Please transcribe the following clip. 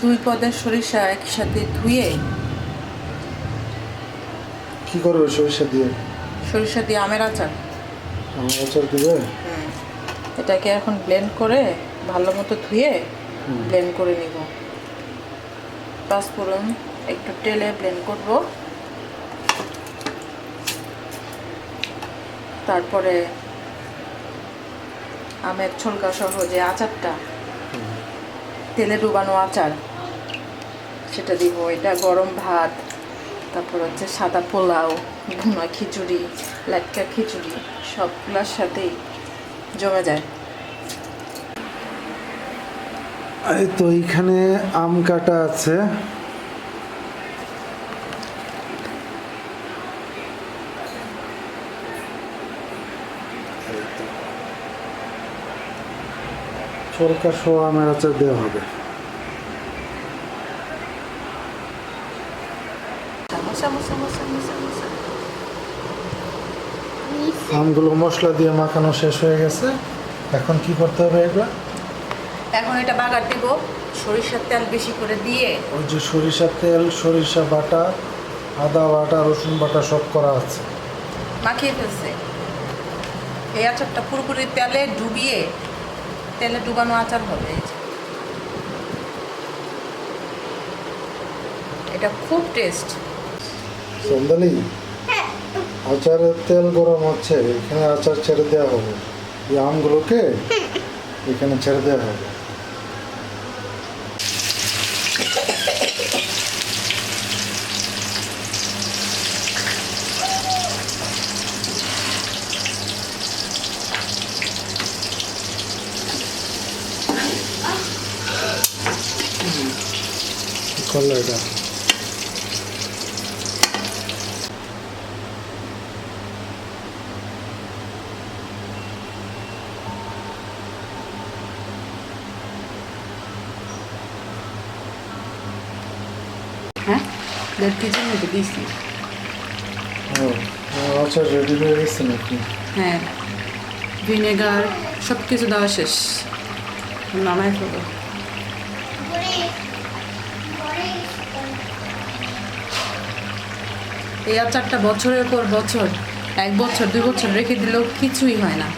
দুই পদের সরিষা একসাথে ধুয়ে কি করবে সরিষা দিয়ে? সরিষা দিয়ে আমের আচার। আমের আচার দিবে? এটাকে এখন ব্লেন্ড করে ভালো মতো ধুয়ে ব্লেন্ড করে নিব। পাঁচফোড়ন একটু তেলে ব্লেন্ড করব, তারপরে আমের ছলকা সহ যে আচারটা, তেলে ডুবানো আচার, সেটা দিব। এটা গরম ভাত, তারপর হচ্ছে সাদা পোলাও, ভুনা খিচুড়ি, লাটকা খিচুড়ি সবগুলোর সাথেই জমে যায়। এই তো এইখানে আম কাটা আছে। ছলকা সহ আমের আচার দেওয়া হবে। আমগুলো মশলা দিয়ে মাখানো শেষ হয়ে গেছে। এখন কি করতে হবে এগুলা? এখন এটা বাগার দিব সরিষার তেল বেশি করে দিয়ে। ওই যে সরিষার তেল, সরিষা বাটা, আদা বাটা, রসুন বাটা সব করা আছে। মাখিয়ে ফেলছে। এই আচারটা পুরোপুরি তেলে ডুবিয়ে, তেলে ডুবানো আচার হবে। এটা খুব টেস্ট। সন্ধ্যালি, আচারের তেল গরম হচ্ছে, এখানে আচার ছেড়ে দেওয়া হবে। এই আমগুলোকে এখানে ছেড়ে দেওয়া হবে। কি করলো এটা? হ্যাঁ, 1.5 কেজির মতো দিয়েছি। আচার রেডি হয়ে গেছে নাকি? হ্যাঁ, ভিনেগার সব কিছু দেওয়া শেষ। নামাই ফেলো। এই আচারটা বছরের পর বছর, 1 বছর 2 বছর রেখে দিলেও কিছুই হয় না।